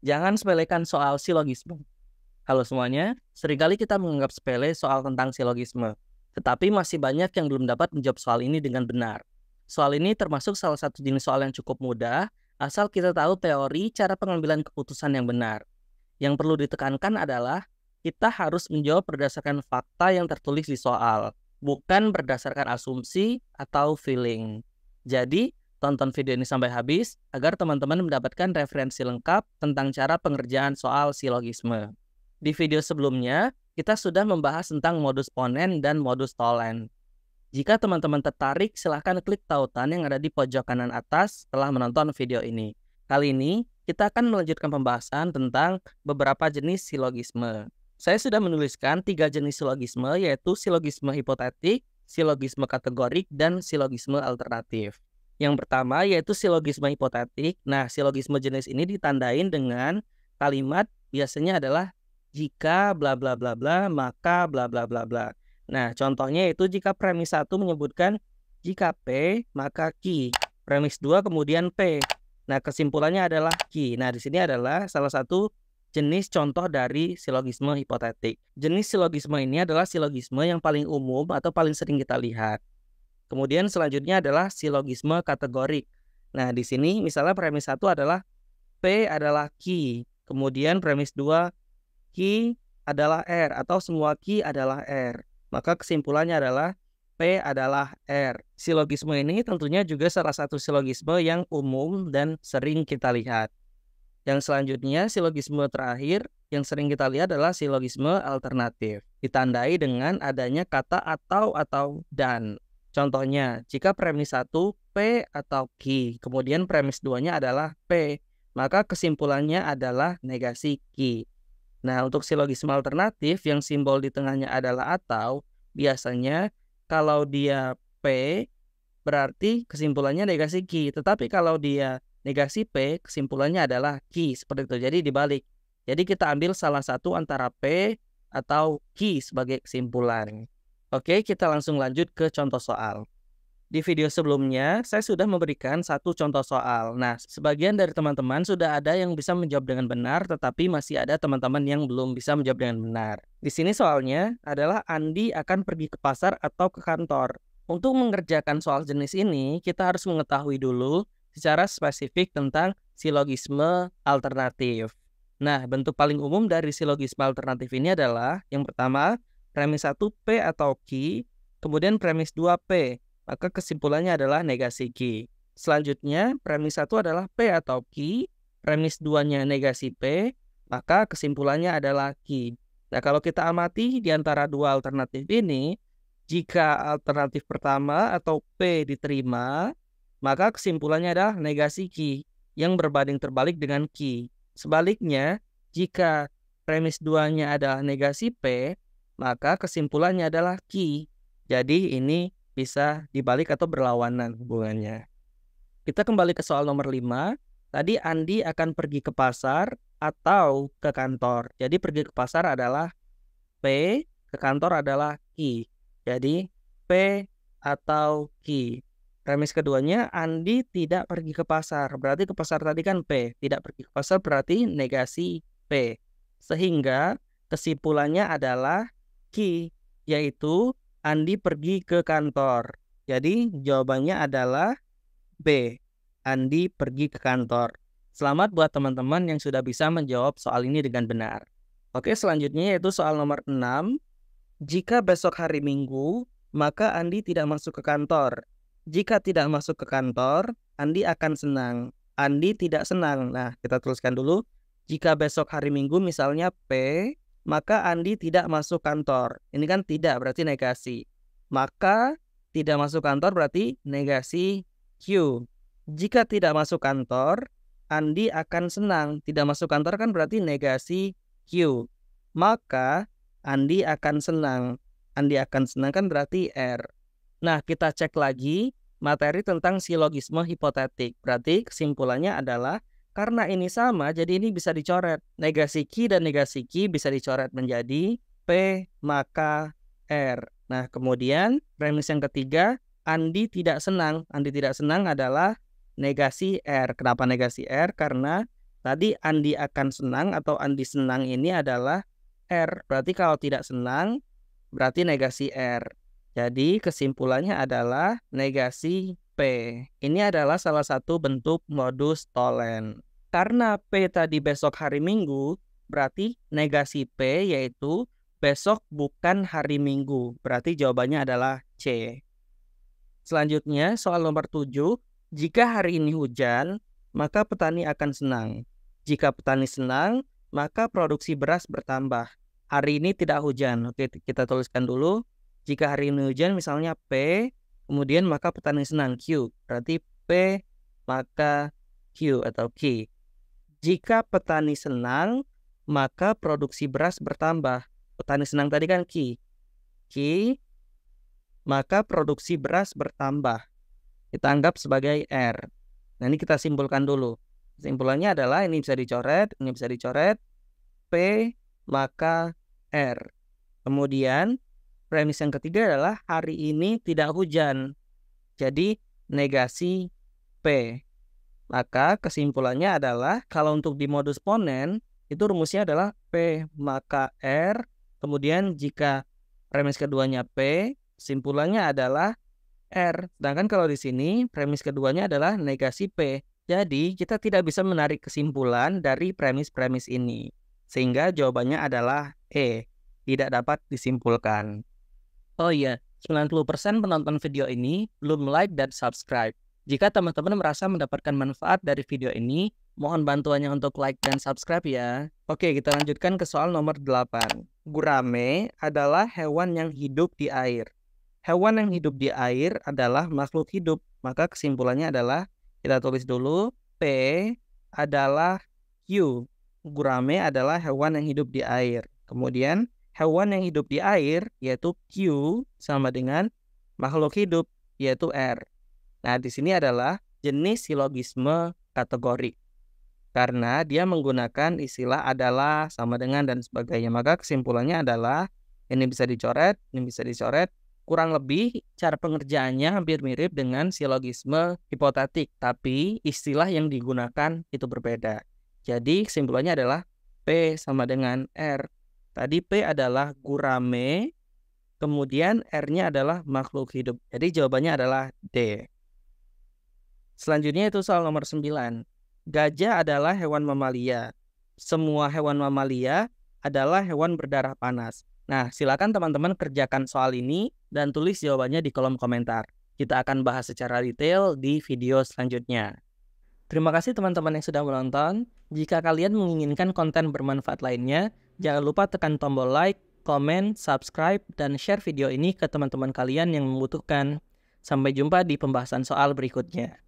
Jangan sepelekan soal silogisme. Halo semuanya, seringkali kita menganggap sepele soal tentang silogisme. Tetapi masih banyak yang belum dapat menjawab soal ini dengan benar. Soal ini termasuk salah satu jenis soal yang cukup mudah, asal kita tahu teori cara pengambilan keputusan yang benar. Yang perlu ditekankan adalah kita harus menjawab berdasarkan fakta yang tertulis di soal, bukan berdasarkan asumsi atau feeling. Jadi, tonton video ini sampai habis agar teman-teman mendapatkan referensi lengkap tentang cara pengerjaan soal silogisme. Di video sebelumnya, kita sudah membahas tentang modus ponen dan modus tollens. Jika teman-teman tertarik, silahkan klik tautan yang ada di pojok kanan atas setelah menonton video ini. Kali ini, kita akan melanjutkan pembahasan tentang beberapa jenis silogisme. Saya sudah menuliskan 3 jenis silogisme, yaitu silogisme hipotetik, silogisme kategorik, dan silogisme alternatif. Yang pertama yaitu silogisme hipotetik. Nah, silogisme jenis ini ditandain dengan kalimat biasanya adalah jika bla bla bla bla, maka bla bla bla bla. Nah, contohnya yaitu jika premis 1 menyebutkan jika P, maka Q. Premis 2 kemudian P. Nah, kesimpulannya adalah Q. Nah, di sini adalah salah satu jenis contoh dari silogisme hipotetik. Jenis silogisme ini adalah silogisme yang paling umum atau paling sering kita lihat. Kemudian selanjutnya adalah silogisme kategorik. Nah, di sini misalnya premis 1 adalah P adalah Q. Kemudian premis 2 Q adalah R atau semua Q adalah R. Maka kesimpulannya adalah P adalah R. Silogisme ini tentunya juga salah satu silogisme yang umum dan sering kita lihat. Yang selanjutnya, silogisme terakhir yang sering kita lihat adalah silogisme alternatif. Ditandai dengan adanya kata atau dan. Contohnya, jika premis 1 P atau Q, kemudian premis 2-nya adalah P, maka kesimpulannya adalah negasi Q. Nah, untuk silogisme alternatif yang simbol di tengahnya adalah atau, biasanya kalau dia P, berarti kesimpulannya negasi Q. Tetapi kalau dia negasi P, kesimpulannya adalah Q. Seperti itu, jadi dibalik. Jadi kita ambil salah satu antara P atau Q sebagai kesimpulan. Oke, kita langsung lanjut ke contoh soal. Di video sebelumnya, saya sudah memberikan satu contoh soal. Nah, sebagian dari teman-teman sudah ada yang bisa menjawab dengan benar, tetapi masih ada teman-teman yang belum bisa menjawab dengan benar. Di sini soalnya adalah Andi akan pergi ke pasar atau ke kantor. Untuk mengerjakan soal jenis ini, kita harus mengetahui dulu secara spesifik tentang silogisme alternatif. Nah, bentuk paling umum dari silogisme alternatif ini adalah yang pertama, premis 1 P atau Q, kemudian premis 2 P, maka kesimpulannya adalah negasi Q. Selanjutnya, premis 1 adalah P atau Q, premis 2-nya negasi P, maka kesimpulannya adalah Q. Nah, kalau kita amati di antara dua alternatif ini, jika alternatif pertama atau P diterima, maka kesimpulannya adalah negasi Q yang berbanding terbalik dengan Q. Sebaliknya, jika premis 2-nya adalah negasi P, maka kesimpulannya adalah Q. Jadi ini bisa dibalik atau berlawanan hubungannya. Kita kembali ke soal nomor 5. Tadi Andi akan pergi ke pasar atau ke kantor. Jadi pergi ke pasar adalah P, ke kantor adalah Q. Jadi P atau Q. Premis keduanya, Andi tidak pergi ke pasar. Berarti ke pasar tadi kan P. Tidak pergi ke pasar berarti negasi P. Sehingga kesimpulannya adalah Q, yaitu Andi pergi ke kantor. Jadi jawabannya adalah B. Andi pergi ke kantor. Selamat buat teman-teman yang sudah bisa menjawab soal ini dengan benar. Oke, selanjutnya yaitu soal nomor 6. Jika besok hari Minggu, maka Andi tidak masuk ke kantor. Jika tidak masuk ke kantor, Andi akan senang. Andi tidak senang. Nah, kita tuliskan dulu. Jika besok hari Minggu misalnya P, maka Andi tidak masuk kantor. Ini kan tidak, berarti negasi. Maka tidak masuk kantor berarti negasi Q. Jika tidak masuk kantor, Andi akan senang. Tidak masuk kantor kan berarti negasi Q. Maka Andi akan senang. Andi akan senang kan berarti R. Nah, kita cek lagi materi tentang silogisme hipotetik. Berarti kesimpulannya adalah karena ini sama, jadi ini bisa dicoret. Negasi Q dan negasi Q bisa dicoret menjadi P maka R. Nah, kemudian premis yang ketiga, Andi tidak senang. Andi tidak senang adalah negasi R. Kenapa negasi R? Karena Tadi Andi akan senang atau Andi senang ini adalah R. Berarti kalau tidak senang, berarti negasi R. Jadi kesimpulannya adalah negasi P. Ini adalah salah satu bentuk modus tolen. Karena P tadi besok hari Minggu, berarti negasi P yaitu besok bukan hari Minggu. Berarti jawabannya adalah C. Selanjutnya soal nomor 7. Jika hari ini hujan, maka petani akan senang. Jika petani senang, maka produksi beras bertambah. Hari ini tidak hujan. Oke, kita tuliskan dulu. Jika hari ini hujan, misalnya P, kemudian maka petani senang, Q. Berarti P maka Q atau Q. Jika petani senang, maka produksi beras bertambah. Petani senang tadi kan Q. Q, maka produksi beras bertambah. Kita anggap sebagai R. Nah, ini kita simpulkan dulu. Simpulannya adalah ini bisa dicoret, ini bisa dicoret. P maka R. Kemudian premis yang ketiga adalah hari ini tidak hujan. Jadi negasi P. Maka kesimpulannya adalah kalau untuk di modus ponen itu rumusnya adalah P maka R. Kemudian jika premis keduanya P, simpulannya adalah R. Sedangkan kalau di sini premis keduanya adalah negasi P. Jadi kita tidak bisa menarik kesimpulan dari premis-premis ini. Sehingga jawabannya adalah E. Tidak dapat disimpulkan. Oh iya, 90% penonton video ini belum like dan subscribe. Jika teman-teman merasa mendapatkan manfaat dari video ini, mohon bantuannya untuk like dan subscribe ya. Oke, kita lanjutkan ke soal nomor 8. Gurame adalah hewan yang hidup di air. Hewan yang hidup di air adalah makhluk hidup. Maka kesimpulannya adalah, kita tulis dulu, P adalah Q. Gurame adalah hewan yang hidup di air. Kemudian, hewan yang hidup di air, yaitu Q, sama dengan makhluk hidup, yaitu R. Nah, di sini adalah jenis silogisme kategori. Karena dia menggunakan istilah adalah, sama dengan, dan sebagainya. Maka kesimpulannya adalah, ini bisa dicoret, ini bisa dicoret. Kurang lebih cara pengerjaannya hampir mirip dengan silogisme hipotetik, tapi istilah yang digunakan itu berbeda. Jadi kesimpulannya adalah P sama dengan R. Tadi P adalah gurame, kemudian R-nya adalah makhluk hidup. Jadi jawabannya adalah D. Selanjutnya itu soal nomor 9. Gajah adalah hewan mamalia. Semua hewan mamalia adalah hewan berdarah panas. Nah, silakan teman-teman kerjakan soal ini dan tulis jawabannya di kolom komentar. Kita akan bahas secara detail di video selanjutnya. Terima kasih teman-teman yang sudah menonton. Jika kalian menginginkan konten bermanfaat lainnya, jangan lupa tekan tombol like, komen, subscribe, dan share video ini ke teman-teman kalian yang membutuhkan. Sampai jumpa di pembahasan soal berikutnya.